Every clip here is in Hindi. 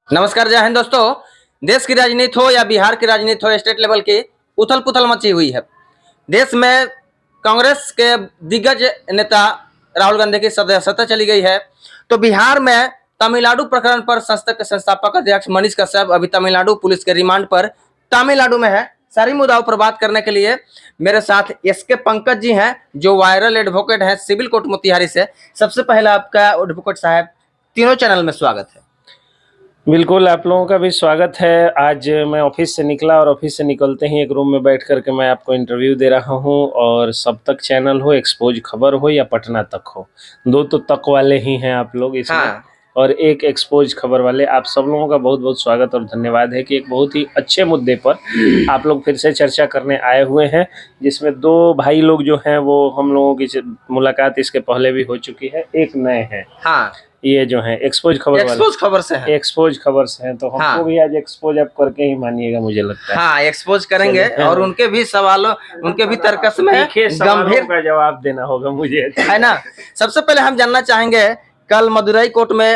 नमस्कार, जय हिंद दोस्तों। देश की राजनीति हो या बिहार की राजनीति हो, स्टेट लेवल की उथल पुथल मची हुई है। देश में कांग्रेस के दिग्गज नेता राहुल गांधी की सदस्यता चली गई है, तो बिहार में तमिलनाडु प्रकरण पर संस्था के संस्थापक अध्यक्ष मनीष कश्यप अभी तमिलनाडु पुलिस के रिमांड पर तमिलनाडु में है। सारी मुद्दाओं पर बात करने के लिए मेरे साथ एसके पंकज जी हैं, जो वायरल एडवोकेट हैं सिविल कोर्ट मोतिहारी से। सबसे पहला आपका एडवोकेट साहब, तीनों चैनल में स्वागत है। बिल्कुल, आप लोगों का भी स्वागत है। आज मैं ऑफिस से निकला और ऑफिस से निकलते ही एक रूम में बैठ कर के मैं आपको इंटरव्यू दे रहा हूं। और सब तक चैनल हो, एक्सपोज खबर हो या पटना तक हो, दो तो तक वाले ही हैं आप लोग इसमें। हाँ। और एक एक्सपोज खबर वाले, आप सब लोगों का बहुत बहुत स्वागत और धन्यवाद है कि एक बहुत ही अच्छे मुद्दे पर आप लोग फिर से चर्चा करने आए हुए हैं, जिसमें दो भाई लोग जो हैं वो हम लोगों की मुलाकात इसके पहले भी हो चुकी है, एक नए हैं। हाँ, ये जो है एक्सपोज खबर वाले, एक्सपोज खबर से है। एक्सपोज खबर से हैं, तो हमको हाँ। भी आज एक्सपोज आप करके ही मानिएगा, मुझे लगता है। हाँ, एक्सपोज करेंगे और उनके भी सवालों, उनके भी तर्कस में गंभीर का जवाब देना होगा मुझे, है ना। सबसे पहले हम जानना चाहेंगे, कल मदुरई कोर्ट में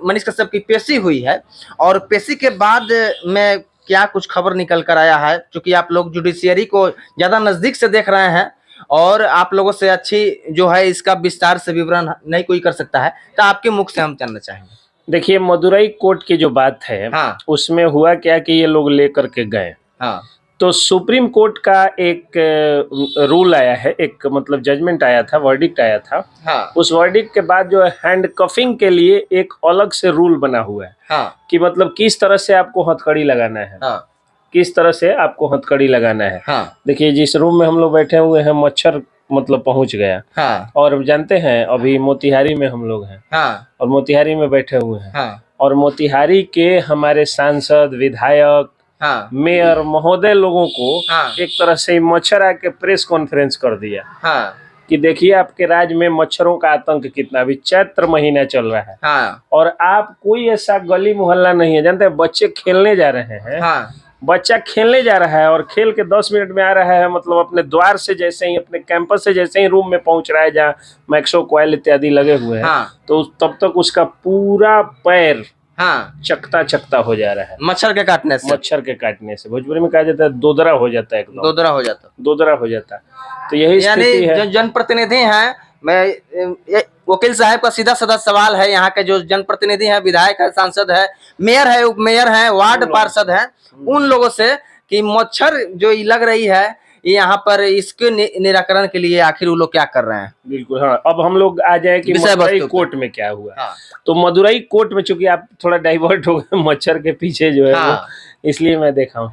मनीष कश्यप की पेशी हुई है और पेशी के बाद में क्या कुछ खबर निकल कर आया है, क्योंकि आप लोग जुडिशियरी को ज्यादा नजदीक से देख रहे हैं और आप लोगों से अच्छी जो है इसका विस्तार से विवरण नहीं कोई कर सकता है, तो आपके मुख से हम जानना चाहेंगे। देखिए, मदुरई कोर्ट की जो बात है, हाँ। उसमें हुआ क्या कि ये लोग लेकर के गए। हाँ। तो सुप्रीम कोर्ट का एक रूल आया है, एक मतलब जजमेंट आया था, वर्डिक्ट आया था। हाँ। उस वर्डिक्ट के बाद जो है हैंड कफिंग के लिए एक अलग से रूल बना हुआ है। हाँ। कि मतलब किस तरह से आपको हथकड़ी लगाना है। हाँ। किस तरह से आपको हथकड़ी लगाना है। हाँ। देखिए, जिस रूम में हम लोग बैठे हुए हैं, मच्छर मतलब पहुंच गया। हाँ। और जानते हैं अभी मोतिहारी में हम लोग हैं। हाँ। और मोतिहारी में बैठे हुए हैं। हाँ। और मोतिहारी के हमारे सांसद, विधायक, हाँ। मेयर महोदय लोगों को हाँ। एक तरह से मच्छर आके प्रेस कॉन्फ्रेंस कर दिया। हाँ। कि देखिए आपके राज्य में मच्छरों का आतंक कितना, अभी चैत्र महीना चल रहा है। हाँ। और आप कोई ऐसा गली मोहल्ला नहीं है, जानते हैं बच्चे खेलने जा रहे हैं। हाँ। बच्चा खेलने जा रहा है और खेल के 10 मिनट में आ रहा है, मतलब अपने द्वार से जैसे ही, अपने कैंपस से जैसे ही रूम में पहुंच रहा है जहाँ मैक्सो कॉइल इत्यादि लगे हुए हैं। हाँ। तो तब तक उसका पूरा पैर हाँ चकता चकता हो जा रहा है मच्छर के काटने से। मच्छर के काटने से भोजपुरी में कहा जाता है दोदरा हो जाता है, एकदम दोदरा हो जाता। दोदरा हो जाता है। तो यही यानी स्थिति है। जो जनप्रतिनिधि हैं, मैं वकील साहब का सीधा साधा सवाल है, यहाँ के जो जनप्रतिनिधि हैं, विधायक है, सांसद है, मेयर है, उप मेयर है, वार्ड पार्षद है, उन लोगों से कि मच्छर जो लग रही है यहाँ पर, इसके निराकरण के लिए आखिर वो लोग क्या कर रहे हैं। बिल्कुल। हाँ, अब हम लोग आ जाए कि मदुरई कोर्ट में क्या हुआ। हाँ। तो मदुरई कोर्ट में चूंकि आप थोड़ा डाइवर्ट हो गए मच्छर के पीछे जो है। हाँ। वो इसलिए मैं देखा हूँ।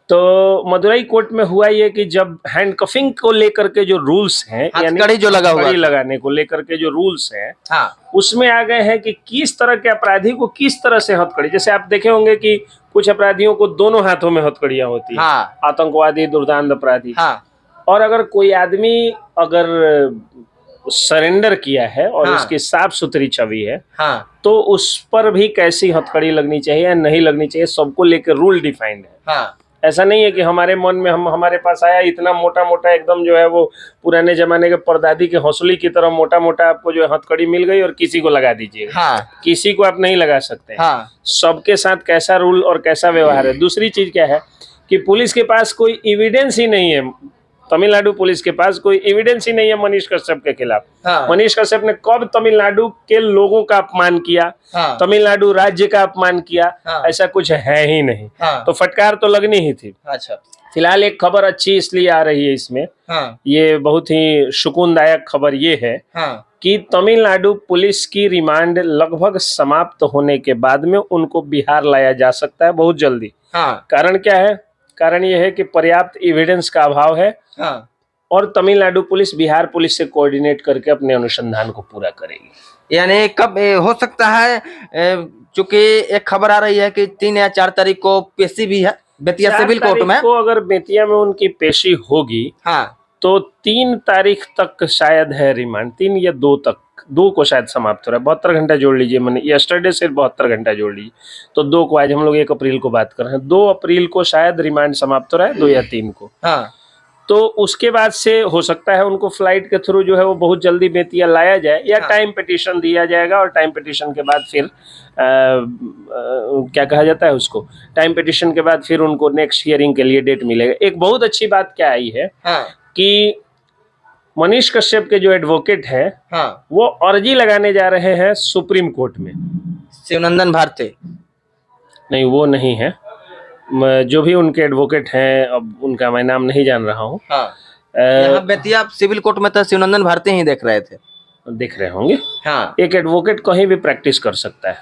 तो मदुरई कोर्ट में हुआ ये कि जब हैंडकफिंग को लेकर के जो रूल्स हैं, हथकड़ी जो लगा हुआ हथकड़ी लगाने को लेकर के जो रूल्स हैं, हाँ, उसमें आ गए हैं कि किस तरह के अपराधी को किस तरह से हथकड़ी। जैसे आप देखे होंगे कि कुछ अपराधियों को दोनों हाथों में हथकड़ियां होती है। हाँ। आतंकवादी, दुर्दांत अपराधी। हाँ। और अगर कोई आदमी अगर सरेंडर किया है और हाँ। उसकी साफ सुथरी छवि है, हाँ। तो उस पर भी कैसी हथकड़ी लगनी चाहिए या नहीं लगनी चाहिए, सबको लेकर रूल डिफाइंड है। हाँ। ऐसा नहीं है कि हमारे मन में हमारे पास आया इतना मोटा मोटा एकदम जो है वो पुराने जमाने के परदादी के हौसली की तरह मोटा मोटा आपको जो है हथकड़ी मिल गई और किसी को लगा दीजिए। हाँ। किसी को आप नहीं लगा सकते। हाँ। सबके साथ कैसा रूल और कैसा व्यवहार है। दूसरी चीज क्या है कि पुलिस के पास कोई एविडेंस ही नहीं है। तमिलनाडु पुलिस के पास कोई एविडेंस ही नहीं है मनीष कश्यप के खिलाफ। हाँ। मनीष कश्यप ने कब तमिलनाडु के लोगों का अपमान किया, हाँ। तमिलनाडु राज्य का अपमान किया, हाँ। ऐसा कुछ है ही नहीं। हाँ। तो फटकार तो लगनी ही थी। अच्छा। फिलहाल एक खबर अच्छी इसलिए आ रही है इसमें। हाँ। ये बहुत ही सुकूनदायक खबर ये है। हाँ। कि तमिलनाडु पुलिस की रिमांड लगभग समाप्त होने के बाद में उनको बिहार लाया जा सकता है बहुत जल्दी। हाँ। कारण क्या है? कारण ये है कि पर्याप्त एविडेंस का अभाव है। हाँ। और तमिलनाडु पुलिस बिहार पुलिस से कोऑर्डिनेट करके अपने अनुसंधान को पूरा करेगी। यानी कब हो सकता है, चूंकि एक खबर आ रही है कि 3 या 4 तारीख को पेशी भी है बेतिया सिविल कोर्ट में। को अगर बेतिया में उनकी पेशी होगी, हाँ, तो 3 तारीख तक शायद है रिमांड, 3 या 2 तक, 2 को शायद समाप्त हो रहा है। 72 घंटा जोड़ लीजिए, मैंने यस्टरडे से 72 घंटा जोड़ लीजिए, तो 2 को, आज हम लोग 1 अप्रैल को बात कर रहे हैं, 2 अप्रैल को शायद रिमांड समाप्त हो रहा है, 2 या 3 को। हाँ। तो उसके बाद से हो सकता है उनको फ्लाइट के थ्रू जो है वो बहुत जल्दी बेतिया लाया जाए, या टाइम पिटिशन दिया जाएगा, और टाइम पिटिशन के बाद फिर क्या कहा जाता है उसको, टाइम पिटिशन के बाद फिर उनको नेक्स्ट हियरिंग के लिए डेट मिलेगा। एक बहुत अच्छी बात क्या आई है कि मनीष कश्यप के जो एडवोकेट है वो अर्जी लगाने जा रहे हैं सुप्रीम कोर्ट में। शिवनंदन भारती नहीं, वो नहीं है, जो भी उनके एडवोकेट हैं, अब उनका मैं नाम नहीं जान रहा हूँ। यहाँ बेतिया सिविल कोर्ट में तो शिवनंदन भारती ही देख रहे थे। देख रहे होंगे। एक एडवोकेट कहीं भी प्रैक्टिस कर सकता है।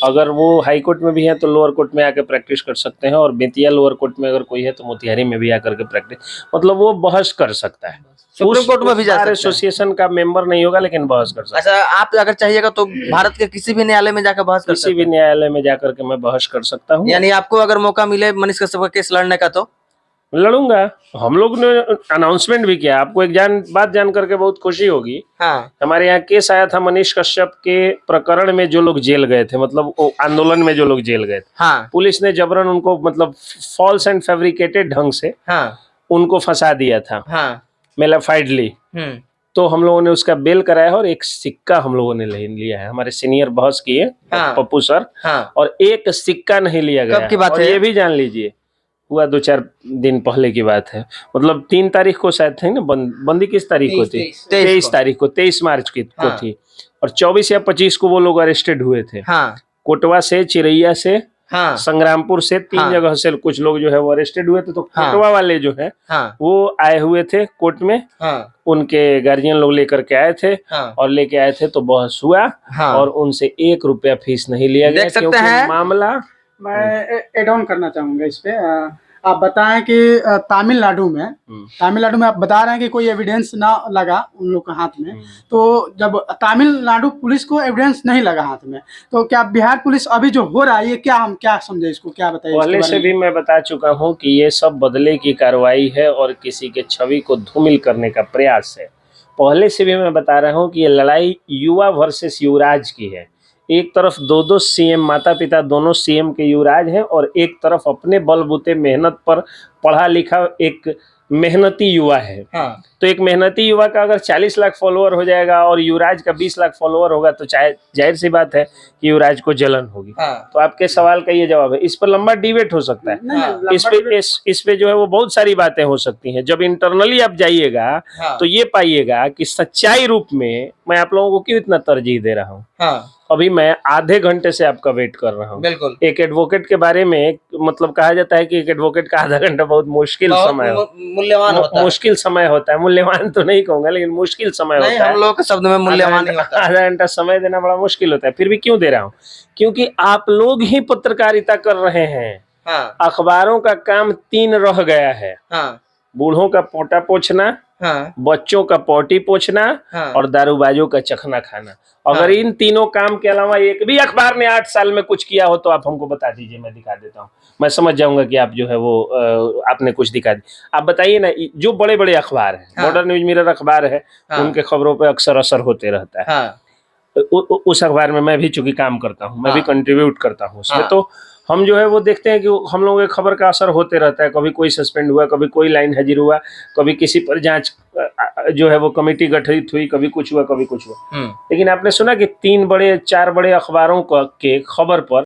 अगर वो हाई कोर्ट में भी है तो लोअर कोर्ट में आकर प्रैक्टिस कर सकते हैं, और बेतिया लोअर कोर्ट में अगर कोई है तो मोतिहारी में भी आकर के प्रैक्टिस, मतलब वो बहस कर सकता है। सुप्रीम कोर्ट में भी जा सकता है। एसोसिएशन का मेंबर नहीं होगा लेकिन बहस कर सकता है। अच्छा, आप अगर चाहिएगा तो भारत के किसी भी न्यायालय में जाकर बहस कर सकते हैं। किसी भी न्यायालय में जाकर के मैं बहस कर सकता हूँ। यानी आपको अगर मौका मिले मनीष कश्यप का केस लड़ने का तो लड़ूंगा। हम लोग ने अनाउंसमेंट भी किया, आपको एक बात जान करके बहुत खुशी होगी। हमारे यहाँ केस आया था मनीष कश्यप के प्रकरण में, जो लोग जेल गए थे, मतलब आंदोलन में जो लोग जेल गए थे, पुलिस ने जबरन उनको, मतलब फॉल्स एंड फैब्रिकेटेड ढंग से उनको फंसा दिया था, मेलाफाइडली। तो हम लोगों ने उसका बेल कराया और एक सिक्का हम लोगों ने लिया है। हमारे सीनियर बहस किए पप्पू सर, और एक सिक्का नहीं लिया गया। कब की बात है? ये भी जान लीजिए, हुआ 2-4 दिन पहले की बात है, मतलब 3 तारीख को शायद थी ना, बंदी किस तारीख को थी? 23 तारीख को, 23 मार्च को थी, और 24 या 25 को वो लोग अरेस्टेड हुए थे। कोटवा से, चिरैया से, संग्रामपुर से, 3 जगह से कुछ लोग जो है वो अरेस्टेड हुए थे। तो कोटवा वाले जो है वो आए हुए थे कोर्ट में, उनके गार्जियन लोग लेकर के आए थे, और लेके आए थे तो बहस हुआ, और उनसे 1 रुपया फीस नहीं लिया गया। देख सकते हैं मामला, मैं एड ऑन करना चाहूंगा इस पे। आप बताएं कि तमिलनाडु में आप बता रहे हैं कि कोई एविडेंस ना लगा उन लोग के हाथ में, तो जब तमिलनाडु पुलिस को एविडेंस नहीं लगा हाथ में, तो क्या बिहार पुलिस अभी जो हो रहा है, ये हम क्या समझे, इसको क्या बताइए? पहले से भी मैं बता चुका हूं कि ये सब बदले की कार्रवाई है और किसी के छवि को धूमिल करने का प्रयास है। पहले से भी मैं बता रहा हूँ कि ये लड़ाई युवा वर्सेस युवराज की है। एक तरफ 2 सीएम, माता पिता दोनों सीएम के युवराज हैं, और एक तरफ अपने बलबूते मेहनत पर पढ़ा लिखा एक मेहनती युवा है। तो एक मेहनती युवा का अगर 40 लाख फॉलोअर हो जाएगा और युवराज का 20 लाख फॉलोअर होगा, तो जाहिर सी बात है कि युवराज को जलन होगी। तो आपके सवाल का ये जवाब है। इस पर लंबा डिबेट हो सकता है। इस पे जो है वो बहुत सारी बातें हो सकती हैं। जब इंटरनली आप जाइएगा तो ये पाइएगा कि सच्चाई रूप में मैं आप लोगों को क्यों इतना तरजीह दे रहा हूँ। अभी मैं आधे घंटे से आपका वेट कर रहा हूँ। बिल्कुल। एक एडवोकेट के बारे में, मतलब कहा जाता है कि एक एडवोकेट का आधा घंटा बहुत मुश्किल समय मूल्यवान होता है। मुश्किल समय होता है। मूल्यवान तो नहीं कहूंगा, लेकिन मुश्किल समय होता है। हम लोगों के शब्द में मूल्यवान ही होता है। आधा घंटा समय देना बड़ा मुश्किल होता है। फिर भी क्यों दे रहा हूँ? क्योंकि आप लोग ही पत्रकारिता कर रहे हैं। अखबारों का काम 3 रह गया है। बूढ़ों का पोटा पोछना, बच्चों का पोटी पोछना, और दारूबाजों का चखना खाना। अगर इन तीनों काम के अलावा एक भी अखबार ने 8 साल में कुछ किया हो तो आप हमको बता दीजिए, मैं दिखा देता हूँ। मैं समझ जाऊंगा कि आप जो है वो आपने कुछ दिखा दी। आप बताइए ना, जो बड़े बड़े अखबार हैं, मॉडर्न न्यूज मिरर अखबार है, उनके खबरों पे अक्सर असर होते रहता है। उस अखबार में मैं भी चूंकि काम करता हूँ, मैं भी कंट्रीब्यूट करता हूँ उसमें, तो हम जो है वो देखते हैं कि हम लोगों के खबर का असर होते रहता है। कभी कोई सस्पेंड हुआ, कभी कोई लाइन हाजिर हुआ, कभी किसी पर जांच जो है वो कमेटी गठित हुई, कभी कुछ हुआ, कभी कुछ हुआ। लेकिन आपने सुना कि 3 बड़े 4 बड़े अखबारों के खबर पर